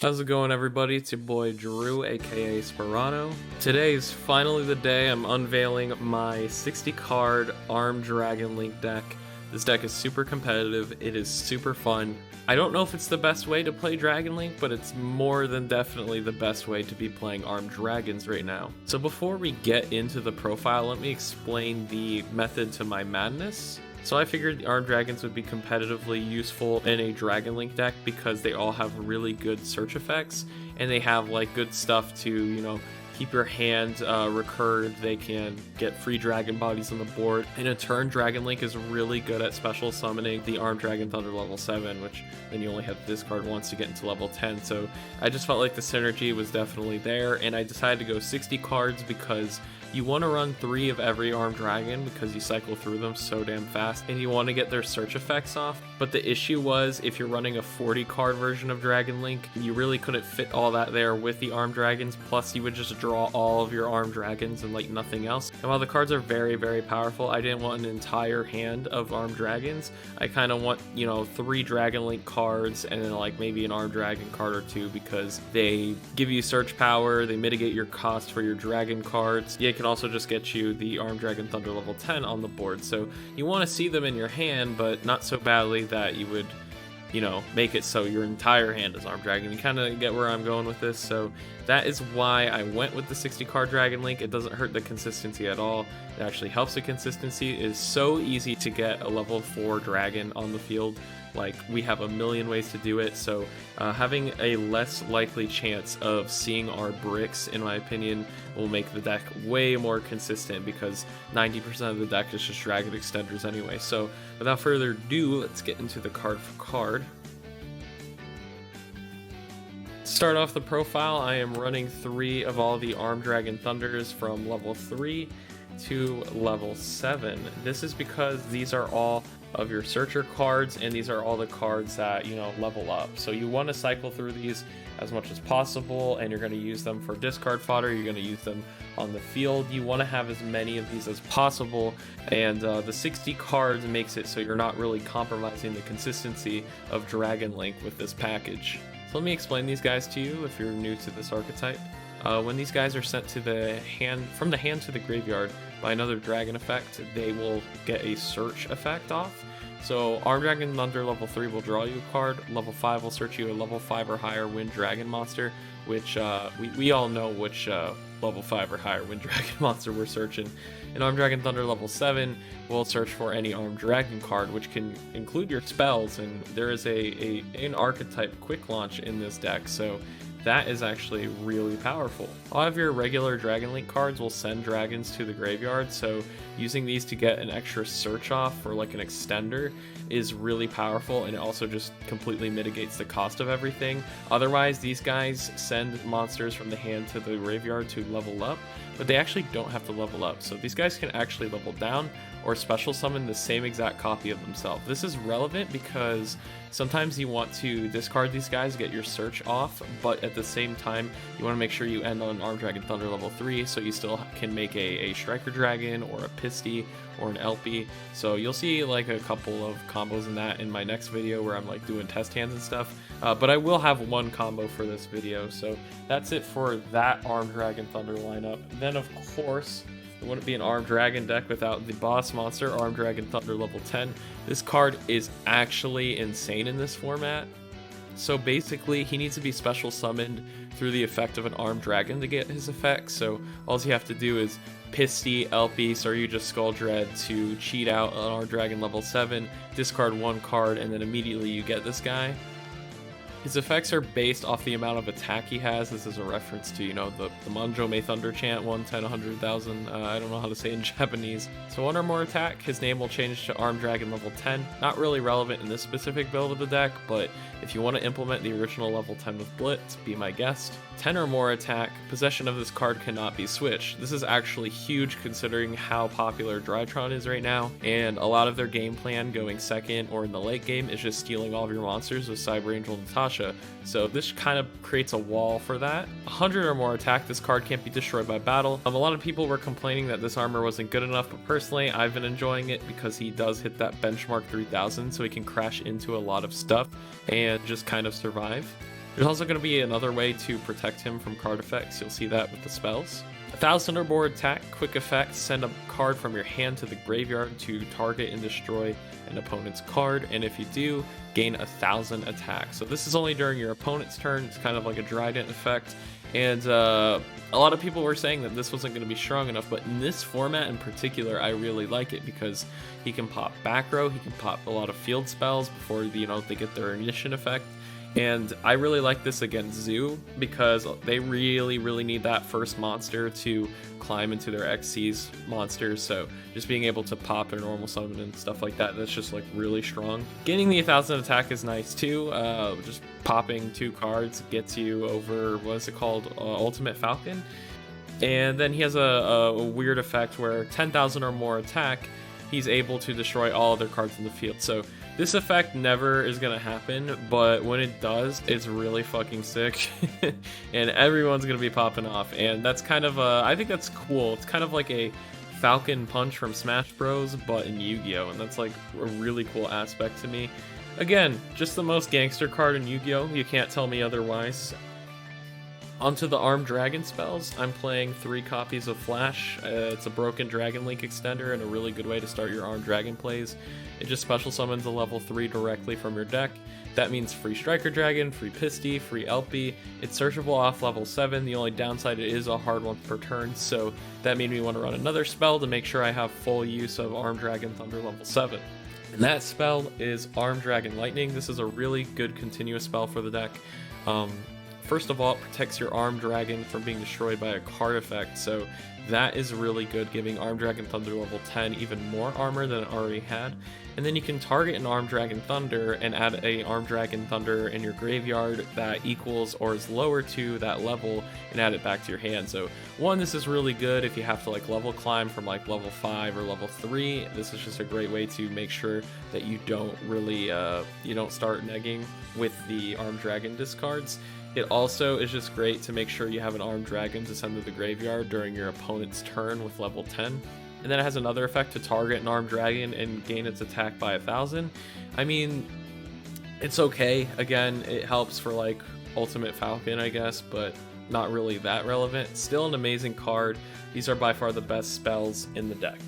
How's it going, everybody? It's your boy Drew, aka Sperano. Today is finally the day I'm unveiling my 60 card Armed Dragon Link deck. This deck is super competitive, it is super fun. I don't know if it's the best way to play Dragon Link, but it's more than definitely the best way to be playing Armed Dragons right now. So before we get into the profile, let me explain the method to my madness. So I figured the Armed Dragons would be competitively useful in a Dragon Link deck because they all have really good search effects and they have like good stuff to, keep your hand recurred. They can get free dragon bodies on the board. In a turn, Dragon Link is really good at special summoning the Armed Dragon Thunder level 7, which then you only have to discard once to get into level 10. So I just felt like the synergy was definitely there, and I decided to go 60 cards because you want to run 3 of every Armed Dragon because you cycle through them so damn fast, and you want to get their search effects off. But the issue was, if you're running a 40 card version of Dragon Link, you really couldn't fit all that there with the Armed Dragons, plus you would just draw all of your Armed Dragons and like nothing else. And while the cards are very, very powerful, I didn't want an entire hand of Armed Dragons. I kind of want, 3 Dragon Link cards and then like maybe an Armed Dragon card or 2 because they give you search power, they mitigate your cost for your Dragon cards. Yeah, can also just get you the Armed Dragon Thunder level 10 on the board. So you want to see them in your hand, but not so badly that you would, make it so your entire hand is Armed Dragon. You kind of get where I'm going with this. So that is why I went with the 60 card Dragon Link. It doesn't hurt the consistency at all. It actually helps the consistency. It is so easy to get a level 4 dragon on the field. Like, we have a million ways to do it, so having a less likely chance of seeing our bricks, in my opinion, will make the deck way more consistent because 90% of the deck is just dragon extenders anyway. So without further ado, let's get into the card for card. To start off the profile, I am running 3 of all the Armed Dragon Thunders from level 3 to level 7. This is because these are all of your searcher cards, and these are all the cards that level up. So you want to cycle through these as much as possible, and you're going to use them for discard fodder. You're going to use them on the field. You want to have as many of these as possible, and the 60 cards makes it so you're not really compromising the consistency of Dragon Link with this package. So let me explain these guys to you if you're new to this archetype. When these guys are sent to the hand, from the hand to the graveyard by another dragon effect, they will get a search effect off. So Armed Dragon Thunder level 3 will draw you a card, level 5 will search you a level 5 or higher wind dragon monster, which we all know which level 5 or higher wind dragon monster we're searching. And Armed Dragon Thunder level 7 will search for any Armed Dragon card, which can include your spells, and there is an archetype quick launch in this deck, so that is actually really powerful. All of your regular Dragon Link cards will send dragons to the graveyard, so using these to get an extra search off for like an extender is really powerful, and it also just completely mitigates the cost of everything. Otherwise, these guys send monsters from the hand to the graveyard to level up, but they actually don't have to level up. So these guys can actually level down or special summon the same exact copy of themselves. This is relevant because sometimes you want to discard these guys, get your search off, but at the same time, you want to make sure you end on Armed Dragon Thunder level 3, so you still can make a Striker Dragon or a Pisty or an LP. So you'll see like a couple of combos in that in my next video where I'm like doing test hands and stuff. But I will have one combo for this video. So that's it for that Armed Dragon Thunder lineup. Then of course, it wouldn't be an Armed Dragon deck without the boss monster, Armed Dragon Thunder level 10. This card is actually insane in this format. So basically, he needs to be special summoned through the effect of an Armed Dragon to get his effect. So all you have to do is Pisty, LP, or you just Skull Dread to cheat out an Armed Dragon level 7, discard 1 card, and then immediately you get this guy. His effects are based off the amount of attack he has. This is a reference to, the Manjo May Thunder chant, 110, 100,000. I don't know how to say it in Japanese. So 1 or more attack, his name will change to Armed Dragon level 10. Not really relevant in this specific build of the deck, but if you want to implement the original level 10 with Blitz, be my guest. 10 or more attack, possession of this card cannot be switched. This is actually huge considering how popular Drytron is right now, and a lot of their game plan going second or in the late game is just stealing all of your monsters with Cyber Angel Natasha. So this kind of creates a wall for that. 100 or more attack, this card can't be destroyed by battle. A lot of people were complaining that this armor wasn't good enough, but personally I've been enjoying it because he does hit that benchmark 3000, so he can crash into a lot of stuff and just kind of survive. There's also going to be another way to protect him from card effects. You'll see that with the spells. 1,000 or more attack, quick effect, send a card from your hand to the graveyard to target and destroy an opponent's card, and if you do, gain 1,000 attack. So this is only during your opponent's turn. It's kind of like a Trident effect, and a lot of people were saying that this wasn't going to be strong enough, but in this format in particular, I really like it because he can pop back row, he can pop a lot of field spells before, you know, they get their ignition effect. And I really like this against Zoo because they really need that first monster to climb into their XC's monsters. So just being able to pop their normal summon and stuff like that, that's just like really strong. Gaining the 1,000 attack is nice too. Just popping 2 cards gets you over, what is it called? Ultimate Falcon. And then he has a weird effect where 10,000 or more attack, he's able to destroy all other cards in the field. So this effect never is going to happen, but when it does, it's really fucking sick. And everyone's going to be popping off. And that's kind of, I think that's cool. It's kind of like a Falcon Punch from Smash Bros, but in Yu-Gi-Oh! And that's like a really cool aspect to me. Again, just the most gangster card in Yu-Gi-Oh! You can't tell me otherwise. Onto the Armed Dragon spells, I'm playing 3 copies of Flash. It's a broken Dragon Link extender and a really good way to start your Armed Dragon plays. It just special summons a level 3 directly from your deck. That means free Striker Dragon, free Pisty, free Elpy. It's searchable off level 7. The only downside, it is a hard one per turn, so that made me want to run another spell to make sure I have full use of Armed Dragon Thunder level 7. And that spell is Armed Dragon Lightning. This is a really good continuous spell for the deck. First of all, it protects your Armed Dragon from being destroyed by a card effect, so that is really good, giving Armed Dragon Thunder level 10 even more armor than it already had. And then you can target an Armed Dragon Thunder and add a Armed Dragon Thunder in your graveyard that equals or is lower to that level and add it back to your hand. So one, this is really good if you have to like level climb from like level 5 or level 3. This is just a great way to make sure that you don't really, you don't start negging with the Armed Dragon discards. It also is just great to make sure you have an Armed Dragon to send to the graveyard during your opponent's turn with level 10. And then it has another effect to target an Armed Dragon and gain its attack by 1,000. I mean, it's okay. Again, it helps for like Ultimate Falcon, I guess, but not really that relevant. Still an amazing card. These are by far the best spells in the deck.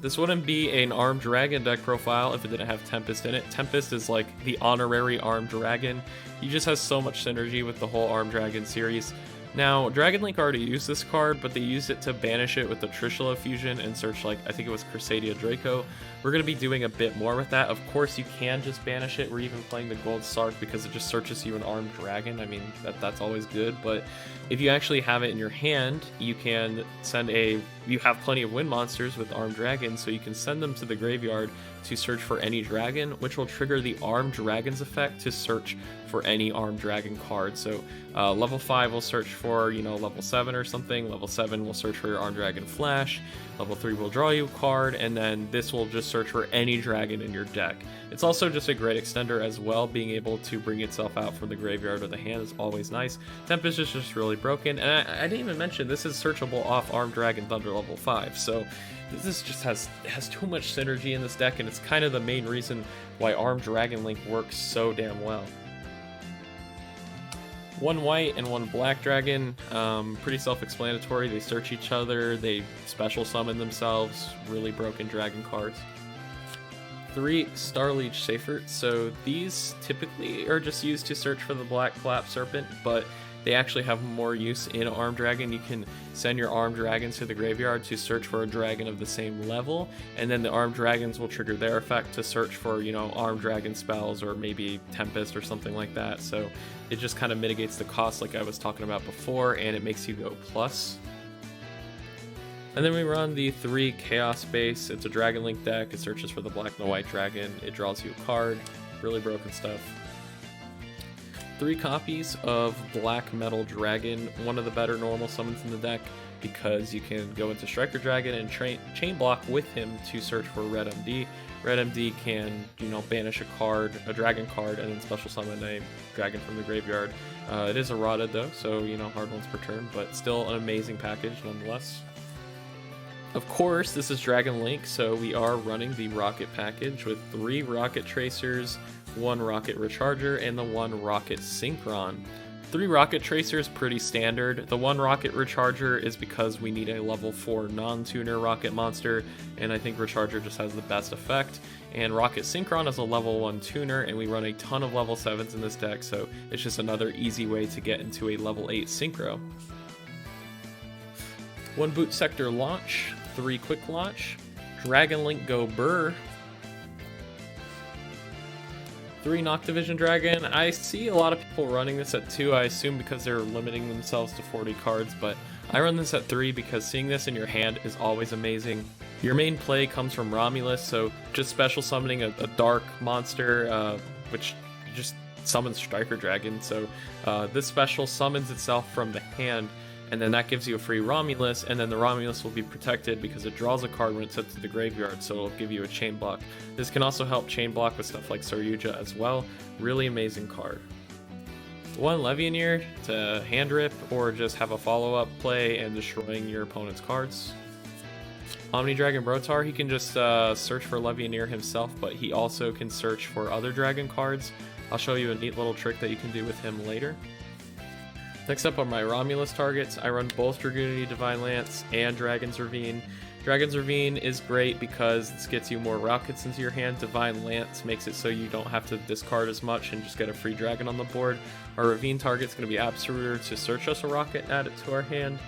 This wouldn't be an Armed Dragon deck profile if it didn't have Tempest in it. Tempest is like the honorary Armed Dragon. He just has so much synergy with the whole Armed Dragon series. Now, Dragon Link already used this card, but they used it to banish it with the Trishula fusion and search, like, I think it was Crusadia Draco. We're going to be doing a bit more with that. Of course, you can just banish it. We're even playing the Gold Sark because it just searches you an Armed Dragon. I mean, that's always good, but if you actually have it in your hand, you can send you have plenty of wind monsters with Armed Dragons, so you can send them to the graveyard to search for any dragon, which will trigger the Armed Dragons effect to search for any Armed Dragon card. So level 5 will search for, you know, level 7 or something. Level 7 will search for your Armed Dragon Flash. Level 3 will draw you a card, and then this will just search for any dragon in your deck. It's also just a great extender as well. Being able to bring itself out from the graveyard or the hand is always nice. Tempest is just really broken, and I didn't even mention this is searchable off Armed Dragon Thunder level 5. So this just has too much synergy in this deck, and it's kind of the main reason why Armed Dragon Link works so damn well. One white and one black dragon, pretty self-explanatory. They search each other, they special summon themselves, really broken dragon cards. 3 Starleech Seifert, so these typically are just used to search for the Black Clap Serpent, but they actually have more use in Armed Dragon. You can send your Armed Dragons to the graveyard to search for a dragon of the same level, and then the Armed Dragons will trigger their effect to search for, you know, Armed Dragon spells or maybe Tempest or something like that. So it just kind of mitigates the cost like I was talking about before, and it makes you go plus. And then we run the 3 Chaos base. It's a Dragon Link deck. It searches for the black and the white dragon. It draws you a card. Really broken stuff. 3 copies of Black Metal Dragon, one of the better normal summons in the deck, because you can go into Striker Dragon and chain block with him to search for Red MD. Red MD can, you know, banish a card, a dragon card, and then special summon a dragon from the graveyard. It is errata though, so, you know, hard ones per turn, but still an amazing package nonetheless. Of course, this is Dragon Link, so we are running the Rocket package with 3 Rocket Tracers, 1 Rocket Recharger, and the 1 Rocket Synchron. 3 rocket tracers, pretty standard. The 1 rocket recharger is because we need a level 4 non-tuner rocket monster, and I think recharger just has the best effect. And rocket synchron is a level 1 tuner, and we run a ton of level 7s in this deck, so it's just another easy way to get into a level 8 synchro. 1 boot sector launch, 3 quick launch, Dragon Link Go Burr, 3 Noctivision Dragon. I see a lot of people running this at 2, I assume because they're limiting themselves to 40 cards, but I run this at 3 because seeing this in your hand is always amazing. Your main play comes from Romulus, so just special summoning a dark monster, which just summons Striker Dragon, so this special summons itself from the hand, and then that gives you a free Romulus, and then the Romulus will be protected because it draws a card when it's sent to the graveyard, so it'll give you a chain block. This can also help chain block with stuff like Saryuja as well. Really amazing card. 1 Levianeer to hand rip or just have a follow-up play and destroying your opponent's cards. Omni Dragon Brotar, he can just search for Levianeer himself, but he also can search for other dragon cards. I'll show you a neat little trick that you can do with him later. Next up are my Romulus targets. I run both Dragoonity Divine Lance and Dragon's Ravine. Dragon's Ravine is great because this gets you more rockets into your hand. Divine Lance makes it so you don't have to discard as much and just get a free dragon on the board. Our Ravine target's going to be Absoluter to search us a rocket and add it to our hand.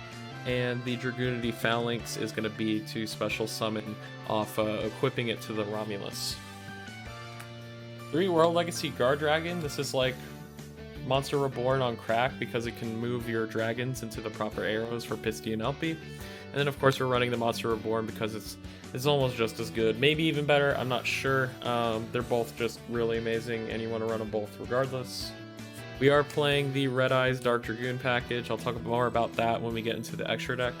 And the Dragoonity Phalanx is going to be to special summon off equipping it to the Romulus. 3 World Legacy Guard Dragon. This is like Monster Reborn on crack because it can move your dragons into the proper arrows for Pisty and Elpie. And then of course we're running the Monster Reborn because it's almost just as good, maybe even better, I'm not sure. They're both just really amazing and you want to run them both regardless. We are playing the Red Eyes Dark Dragoon package. I'll talk more about that when we get into the extra deck.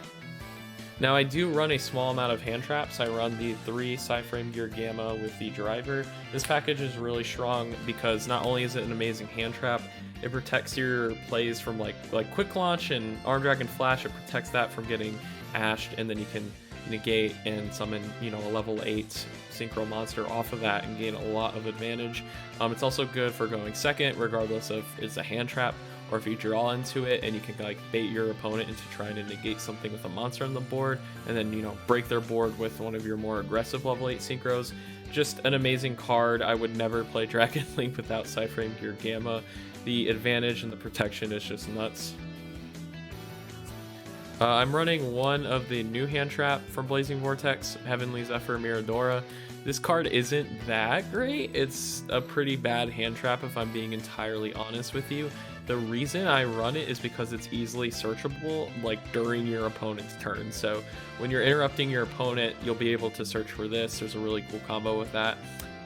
Now I do run a small amount of hand traps. I run the 3 Psyframe Gear Gamma with the driver. This package is really strong because not only is it an amazing hand trap, it protects your plays from like Quick Launch and Arm Dragon Flash. It protects that from getting ashed, and then you can negate and summon, you know, a level 8 synchro monster off of that and gain a lot of advantage. It's also good for going second, regardless of it's a hand trap or if you draw into it and you can like bait your opponent into trying to negate something with a monster on the board and then, you know, break their board with one of your more aggressive level 8 synchros. Just an amazing card. I would never play Dragon Link without Psyframe Gear Gamma. The advantage and the protection is just nuts. I'm running 1 of the new hand trap from Blazing Vortex, Heavenly Zephyr Miradora. This card isn't that great. It's a pretty bad hand trap if I'm being entirely honest with you. The reason I run it is because it's easily searchable like during your opponent's turn. So when you're interrupting your opponent, you'll be able to search for this. There's a really cool combo with that.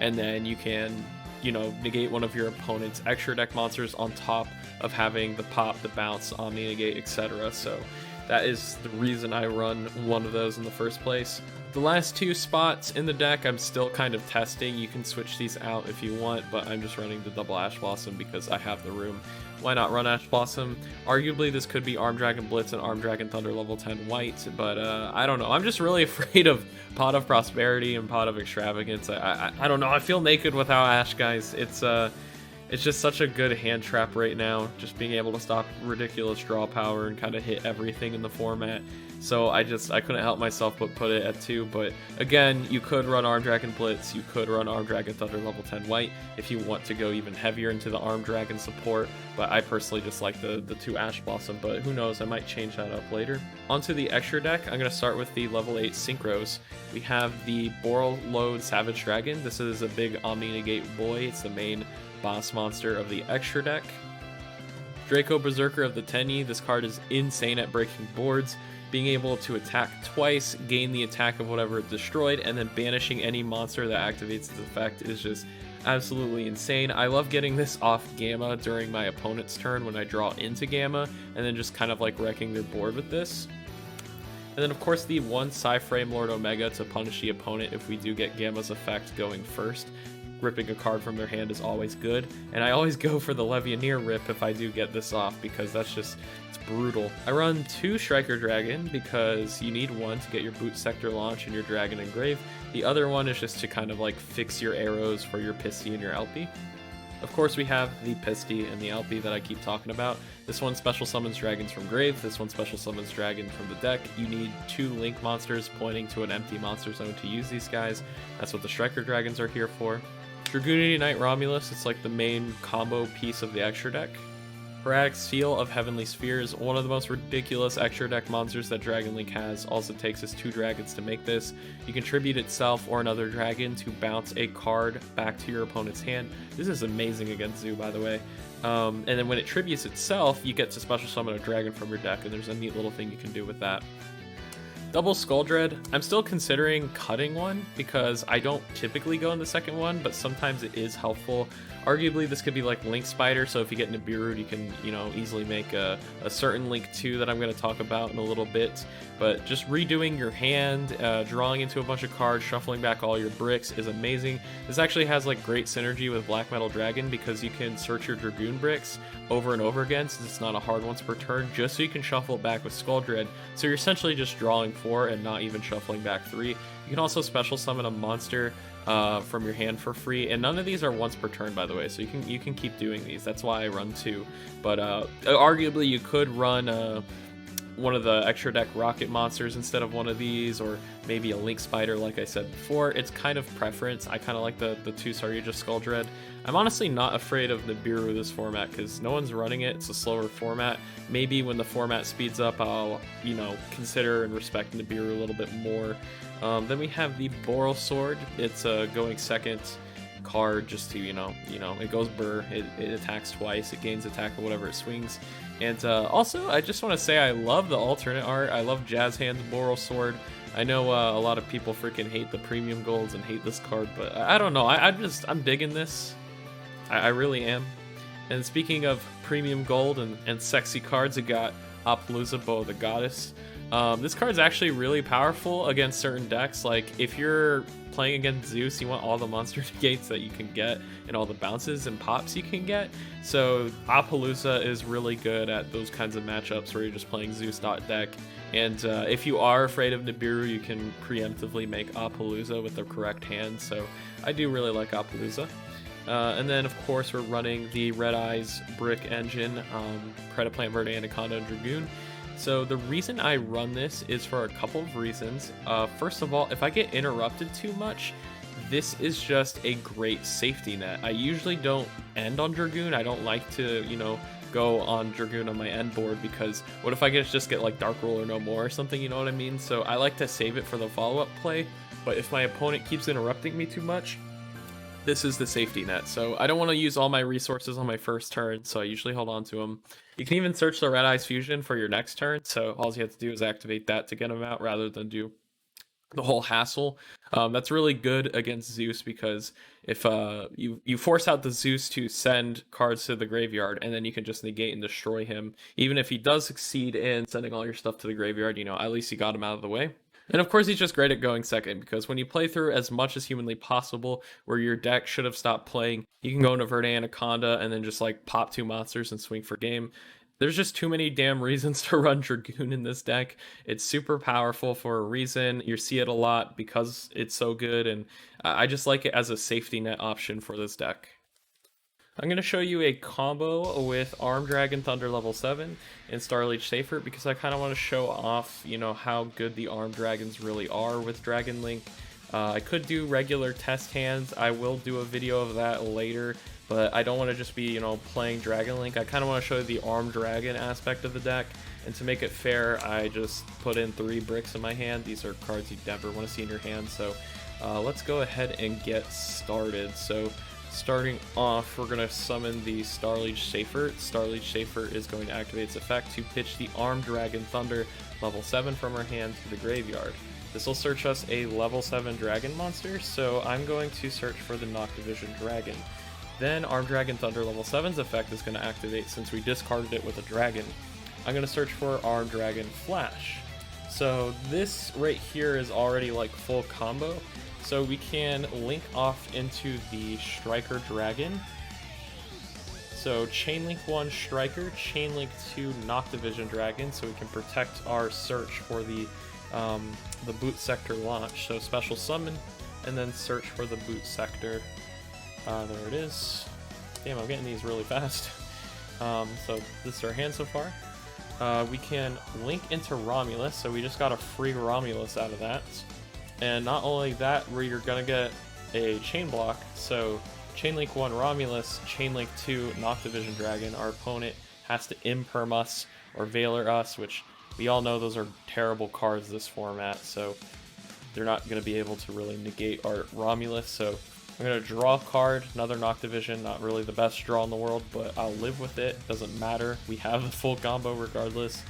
And then you can, you know, negate one of your opponent's extra deck monsters on top of having the pop, the bounce, omni negate, etc. So that is the reason I run 1 of those in the first place. The last 2 spots in the deck I'm still kind of testing. You can switch these out if you want, but I'm just running the double Ash Blossom because I have the room. Why not run Ash Blossom? Arguably this could be Arm Dragon Blitz and Arm Dragon Thunder level 10 white, but I don't know. I'm just really afraid of Pot of Prosperity and Pot of Extravagance. I don't know. I feel naked without Ash, guys. It's just such a good hand trap right now, just being able to stop ridiculous draw power and kind of hit everything in the format. So I couldn't help myself but put it at 2. But again, you could run Arm Dragon Blitz, you could run Arm Dragon Thunder level 10 white if you want to go even heavier into the Arm Dragon support. But I personally just like the 2 Ash Blossom, but who knows, I might change that up later. Onto the extra deck, I'm going to start with the level 8 Synchros. We have the Borreload Savage Dragon. This is a big Omni Negate boy. It's the main boss monster of the extra deck. Draco Berserker of the Tenyi. This card is insane at breaking boards, being able to attack twice, gain the attack of whatever it destroyed, and then banishing any monster that activates its effect is just absolutely insane. I love getting this off Gamma during my opponent's turn when I draw into Gamma, and then just kind of like wrecking their board with this. And then of course the 1 Psyframe Lord Omega to punish the opponent if we do get Gamma's effect going first. Ripping a card from their hand is always good, and I always go for the Levianeer rip if I do get this off because that's just, it's brutal. I run 2 Striker Dragon because you need 1 to get your boot sector launch and your dragon engrave. The other one is just to kind of like fix your arrows for your Pisty and your Elpie. Of course, we have the Pisty and the Alpi that I keep talking about. This one special summons dragons from grave, this one special summons dragon from the deck. You need 2 link monsters pointing to an empty monster zone to use these guys. That's what the Striker Dragons are here for. Dragoonity Knight Romulus, it's like the main combo piece of the extra deck. Herac's Seal of Heavenly Spheres, one of the most ridiculous extra deck monsters that Dragon Link has. Also takes us 2 dragons to make this. You can tribute itself or another dragon to bounce a card back to your opponent's hand. This is amazing against Zoo, by the way. And then when it tributes itself, you get to special summon a dragon from your deck, and there's a neat little thing you can do with that. Double Skull Dread, I'm still considering cutting one because I don't typically go in the second one, but sometimes it is helpful. Arguably, this could be like Link Spider, so if you get Nibiru, you can, easily make a certain Link 2 that I'm going to talk about in a little bit. But just redoing your hand, drawing into a bunch of cards, shuffling back all your bricks is amazing. This actually has like great synergy with Black Metal Dragon because you can search your Dragoon bricks over and over again since it's not a hard once per turn, just so you can shuffle it back with Skull Dread. So you're essentially just drawing 4 and not even shuffling back 3. You can also special summon a monster from your hand for free, and none of these are once per turn, by the way, so you can keep doing these. That's why I run 2. But arguably you could run one of the extra deck rocket monsters instead of one of these, or maybe a Link Spider like I said before. It's kind of preference. I kind of like the 2 Saryuja Skull Dread. I'm honestly not afraid of Nibiru this format because no one's running it. It's a slower format. Maybe when the format speeds up, I'll consider and respect Nibiru a little bit more. Then we have the Boral Sword. It's going second card just to, it goes burr, it attacks twice, it gains attack or whatever it swings. And also, I just want to say I love the alternate art. I love Jazz Hand's Boral Sword. I know a lot of people freaking hate the premium golds and hate this card, but I don't know. I'm digging this. I really am. And speaking of premium gold and sexy cards, I got Apollousa, Bow of the Goddess. This card's actually really powerful against certain decks. Like, if you're playing against Zeus, you want all the monster negates that you can get and all the bounces and pops you can get. So Apollousa is really good at those kinds of matchups where you're just playing Zeus deck. And if you are afraid of Nibiru, you can preemptively make Apollousa with the correct hand. So I do really like Apollousa. And then, of course, we're running the Red Eyes Brick Engine, Predaplant, Verde Anaconda, and Dragoon. So the reason I run this is for a couple of reasons. First of all, if I get interrupted too much, this is just a great safety net. I usually don't end on Dragoon. I don't like to, go on Dragoon on my end board because what if I just get like Dark Roller No More or something, you know what I mean? So I like to save it for the follow-up play, but if my opponent keeps interrupting me too much, this is the safety net. So I don't want to use all my resources on my first turn, so I usually hold on to them. You can even search the Red Eyes Fusion for your next turn, so all you have to do is activate that to get them out rather than do the whole hassle. That's really good against Zeus because if you force out the Zeus to send cards to the graveyard, and then you can just negate and destroy him. Even if he does succeed in sending all your stuff to the graveyard, at least you got him out of the way. And of course, he's just great at going second, because when you play through as much as humanly possible, where your deck should have stopped playing, you can go into Verde Anaconda and then just like pop 2 monsters and swing for game. There's just too many damn reasons to run Dragoon in this deck. It's super powerful for a reason. You see it a lot because it's so good, and I just like it as a safety net option for this deck. I'm going to show you a combo with Armed Dragon Thunder level 7 and Starleech Safer because I kind of want to show off, how good the Armed Dragons really are with Dragon Link. I could do regular test hands. I will do a video of that later, but I don't want to just be, playing Dragon Link. I kind of want to show you the Armed Dragon aspect of the deck, and to make it fair, I just put in 3 bricks in my hand. These are cards you never want to see in your hand, so let's go ahead and get started. So starting off, we're going to summon the Starleech Safer. Starleech Safer is going to activate its effect to pitch the Armed Dragon Thunder level 7 from our hand to the graveyard. This will search us a level 7 dragon monster, so I'm going to search for the Noctivision Dragon. Then Armed Dragon Thunder level 7's effect is going to activate since we discarded it with a dragon. I'm going to search for Armed Dragon Flash. So this right here is already like full combo. So we can link off into the Striker Dragon. So Chainlink 1 Striker, Chainlink 2 Noctivision Dragon, so we can protect our search for the boot sector launch. So special summon, and then search for the boot sector. There it is. Damn, I'm getting these really fast. So this is our hand so far. We can link into Romulus, so we just got a free Romulus out of that. And not only that, where you're gonna get a chain block, so Chain Link 1 Romulus, Chain Link 2 Noctivision Dragon. Our opponent has to imperm us or Veiler us, which we all know those are terrible cards this format, so they're not going to be able to really negate our Romulus. So I'm going to draw a card, another Noctivision, not really the best draw in the world, but I'll live with it, doesn't matter. We have the full combo regardless.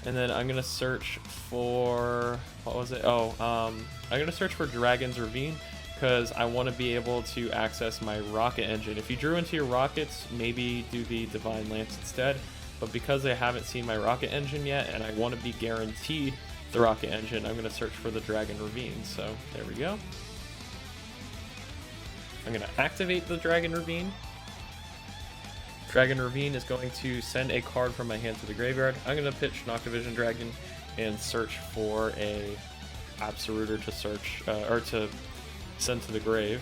And then I'm going to search for, what was it? I'm going to search for Dragon's Ravine, because I want to be able to access my rocket engine. If you drew into your rockets, maybe do the Divine Lance instead, but because I haven't seen my rocket engine yet and I want to be guaranteed the rocket engine, I'm going to search for the Dragon Ravine. So there we go. I'm going to activate the Dragon Ravine. Dragon Ravine is going to send a card from my hand to the graveyard. I'm going to pitch Noctivision Dragon and search for a Absoluter to search, or to send to the grave.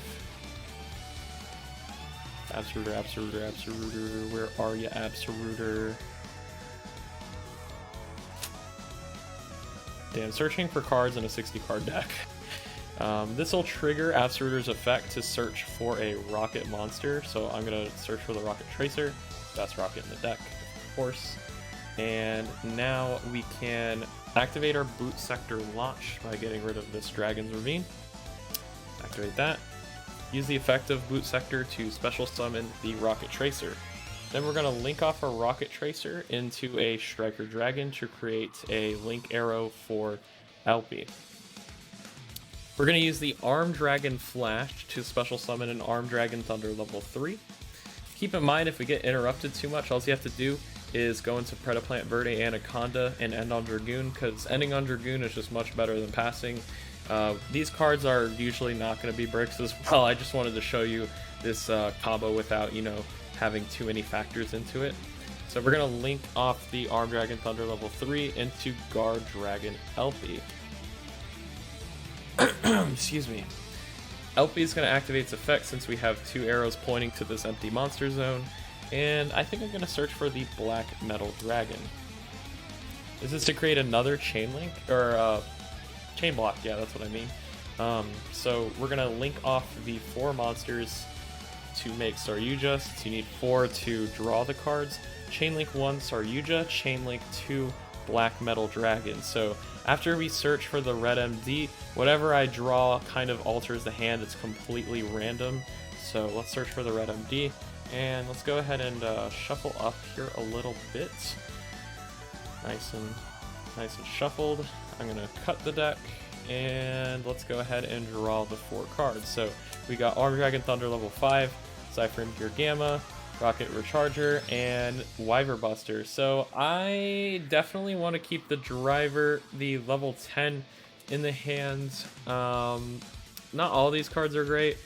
Absoluter, Absoluter, Absoluter, where are you, Absoluter? Damn, searching for cards in a 60 card deck. This will trigger Absoluter's effect to search for a rocket monster, so I'm gonna search for the Rocket Tracer. That's rocket in the deck, of course. And now we can activate our Boot Sector launch by getting rid of this Dragon's Ravine. Activate that. Use the effect of Boot Sector to special summon the Rocket Tracer. Then we're going to link off our Rocket Tracer into a Striker Dragon to create a link arrow for Elpie. We're going to use the Arm Dragon Flash to special summon an Arm Dragon Thunder level 3. Keep in mind, if we get interrupted too much, all you have to do is go into Predaplant Verde Anaconda and end on Dragoon, because ending on Dragoon is just much better than passing. These cards are usually not going to be bricks as well. I just wanted to show you this combo without, having too many factors into it. So we're going to link off the Arm Dragon Thunder level 3 into Guard Dragon Elpie. Excuse me. Elpie is going to activate its effect since we have 2 arrows pointing to this empty monster zone. And I think I'm going to search for the Black Metal Dragon. This is to create another chain link, or chain block, yeah, that's what I mean. So we're gonna link off the 4 monsters to make Saryuja, since you need 4 to draw the cards. Chain Link 1 Saryuja, Chain Link 2 Black Metal Dragon. So after we search for the red MD, whatever I draw kind of alters the hand. It's completely random. So let's search for the red MD, and let's go ahead and shuffle up here a little bit. Nice and shuffled. I'm gonna cut the deck, and let's go ahead and draw the 4 cards. So we got Arm Dragon Thunder level 5, Cypher Gear Gamma, Rocket Recharger, and Wyver Buster. So I definitely want to keep the driver, the level 10, in the hand. Not all these cards are great.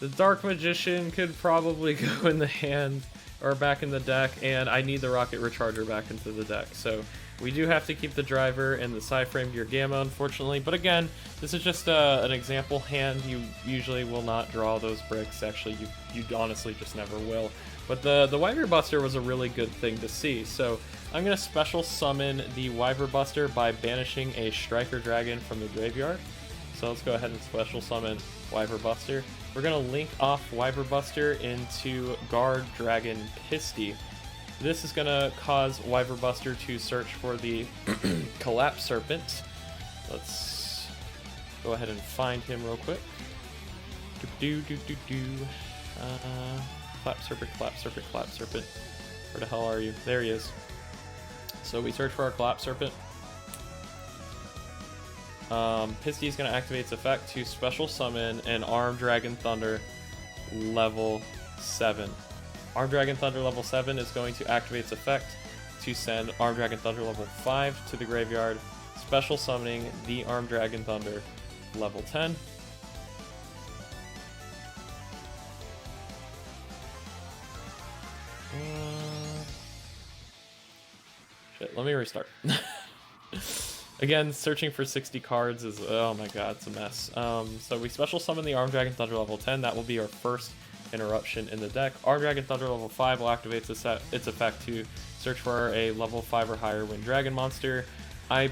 The Dark Magician could probably go in the hand or back in the deck, and I need the Rocket Recharger back into the deck. So we do have to keep the driver and the Cypher Gear Gamma, unfortunately. But again, this is just an example hand. You usually will not draw those bricks. Actually, you honestly just never will. But the Wyver Buster was a really good thing to see. So I'm going to special summon the Wyver Buster by banishing a Striker Dragon from the graveyard. So let's go ahead and special summon Wyver Buster. We're going to link off Wyver Buster into Guard Dragon Pisty. This is going to cause Wyver Buster to search for the Collapse Serpent. Let's go ahead and find him real quick. Collapse Serpent, Collapse Serpent, Collapse Serpent. Where the hell are you? There he is. So we search for our Collapse Serpent. Pisty is going to activate its effect to special summon an Arm Dragon Thunder level 7. Arm Dragon Thunder level 7 is going to activate its effect to send Arm Dragon Thunder level 5 to the graveyard, special summoning the Arm Dragon Thunder level 10. Shit, let me restart. Again, searching for 60 cards is, oh my god, it's a mess. So we special summon the Arm Dragon Thunder level 10. That will be our first interruption in the deck. Armed Dragon Thunder level 5 will activate its effect to search for a level 5 or higher Wind Dragon monster. I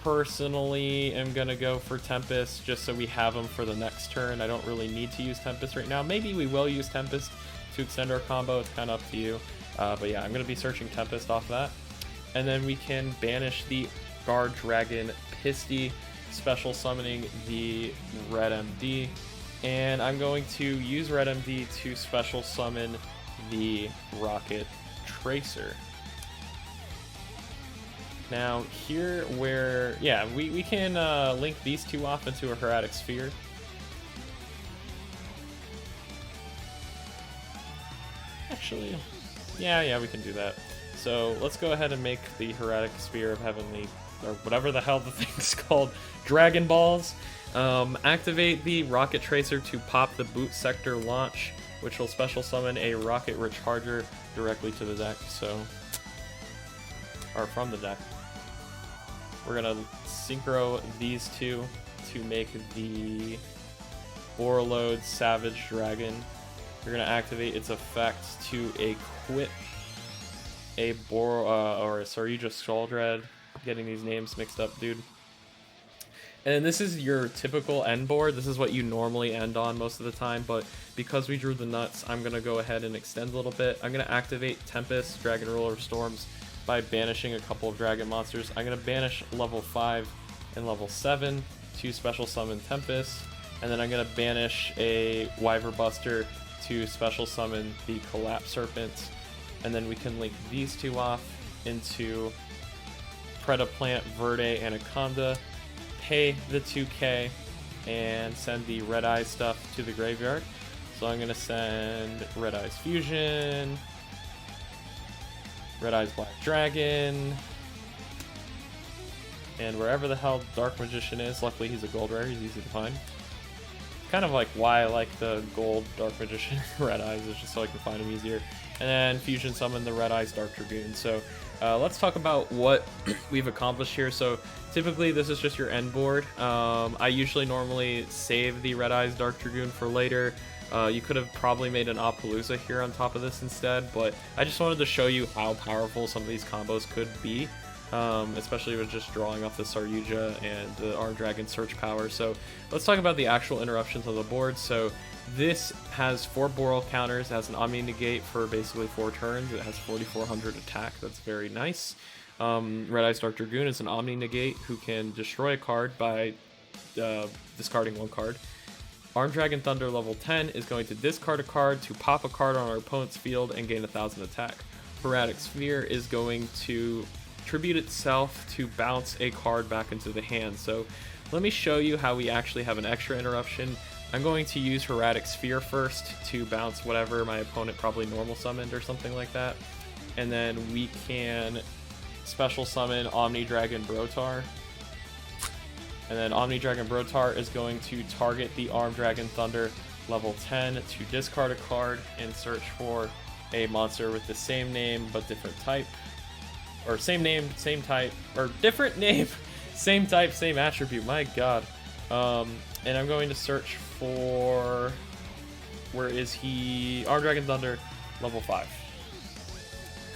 personally am gonna go for Tempest just so we have them for the next turn. I don't really need to use Tempest right now. Maybe we will use Tempest to extend our combo. It's kind of up to you. But yeah, I'm gonna be searching Tempest off that. And then we can banish the Guard Dragon Pisty, special summoning the Red MD. And I'm going to use Red MD to special summon the Rocket Tracer. Now here where, yeah, we can link these two off into a Heretic Sphere. Actually, yeah, we can do that. So let's go ahead and make the Heretic Sphere of Heavenly, or whatever the hell the thing's called, Dragon Balls. Activate the Rocket Tracer to pop the Boot Sector launch, which will special summon a Rocket Recharger directly to the deck, or from the deck. We're gonna synchro these two to make the Borreload Savage Dragon. You're gonna activate its effect to equip a you just Skuldred. Getting these names mixed up, dude. And this is your typical end board. This is what you normally end on most of the time, but because we drew the nuts, I'm gonna go ahead and extend a little bit. I'm gonna activate Tempest, Dragon Ruler of Storms, by banishing a couple of dragon monsters. I'm gonna banish level 5 and level 7 to special summon Tempest, and then I'm gonna banish a Wyver Buster to special summon the Collapse Serpent, and then we can link these two off into Predaplant, Verde, Anaconda, pay the 2k, and send the Red Eye stuff to the graveyard. So I'm gonna send Red Eyes Fusion, Red Eyes Black Dragon, and wherever the hell Dark Magician is. Luckily he's a gold rare, he's easy to find. Kind of like why I like the gold Dark Magician Red Eyes, is just so I can find him easier. And then Fusion Summon the Red Eyes Dark Dragoon. So let's talk about what we've accomplished here. So typically this is just your end board. I usually normally save the Red Eyes Dark Dragoon for later. You could have probably made an Appaloosa here on top of this instead, but I just wanted to show you how powerful some of these combos could be, especially with just drawing off the Saryuja and the Armed Dragon search power. So let's talk about the actual interruptions on the board. So this has 4 Boral counters. It has an Omni Negate for basically 4 turns. It has 4,400 attack. That's very nice. Red Eyes Dark Dragoon is an Omni Negate who can destroy a card by discarding 1 card. Armed Dragon Thunder level 10 is going to discard a card to pop a card on our opponent's field and gain 1,000 attack. Heretic Sphere is going to tribute itself to bounce a card back into the hand. So let me show you how we actually have an extra interruption. I'm going to use Heretic Sphere first to bounce whatever my opponent probably normal summoned or something like that. And then we can special summon Omni Dragon Brotar. And then Omni Dragon Brotar is going to target the Armed Dragon Thunder level 10 to discard a card and search for a monster with the same name but different type. Or same name, same type, or different name, same type, same attribute, my god. And I'm going to search for, where is he? Armed Dragon Thunder level 5.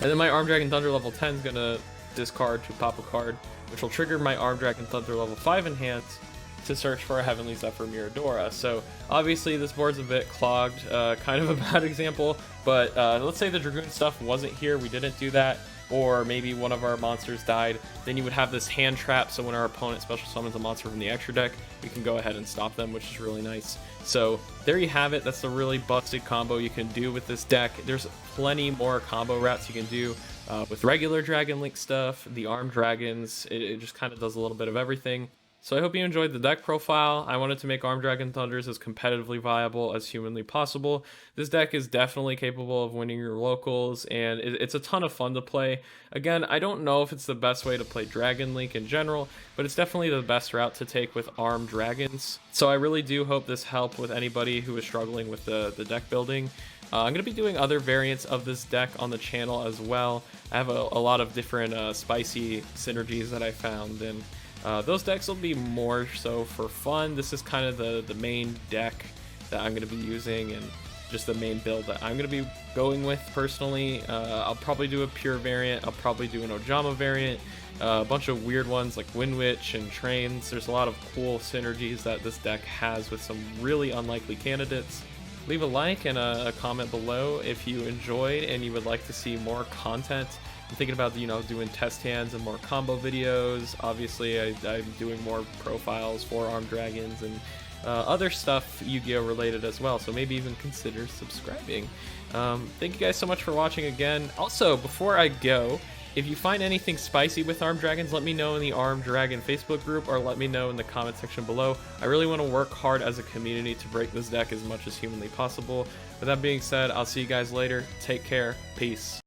And then my Armed Dragon Thunder level 10 is going to discard to pop a card, which will trigger my Armed Dragon Thunder level 5 enhance to search for a Heavenly Zephyr Miradora. So obviously this board's a bit clogged, kind of a bad example, but let's say the Dragoon stuff wasn't here, we didn't do that, or maybe one of our monsters died, then you would have this hand trap, so when our opponent special summons a monster from the extra deck, we can go ahead and stop them, which is really nice. So there you have it. That's a really busted combo you can do with this deck. There's plenty more combo routes you can do with regular Dragon Link stuff, the Armed Dragons. It just kind of does a little bit of everything. So I hope you enjoyed the deck profile. I wanted to make Armed Dragon Thunders as competitively viable as humanly possible. This deck is definitely capable of winning your locals, and it's a ton of fun to play. Again, I don't know if it's the best way to play Dragon Link in general, but it's definitely the best route to take with Armed Dragons. So I really do hope this helped with anybody who is struggling with the deck building. I'm going to be doing other variants of this deck on the channel as well. I have a lot of different spicy synergies that I found, and those decks will be more so for fun. This is kind of the main deck that I'm going to be using, and just the main build that I'm going to be going with personally. I'll probably do a pure variant, I'll probably do an Ojama variant, a bunch of weird ones like Wind Witch and Trains. There's a lot of cool synergies that this deck has with some really unlikely candidates. Leave a like and a comment below if you enjoyed and you would like to see more content. I'm thinking about, you know, doing test hands and more combo videos. Obviously, I'm doing more profiles for Armed Dragons and other stuff Yu-Gi-Oh related as well, so maybe even consider subscribing. Thank you guys so much for watching again. Also, before I go, if you find anything spicy with Armed Dragons, let me know in the Armed Dragon Facebook group or let me know in the comment section below. I really want to work hard as a community to break this deck as much as humanly possible. With that being said, I'll see you guys later. Take care. Peace.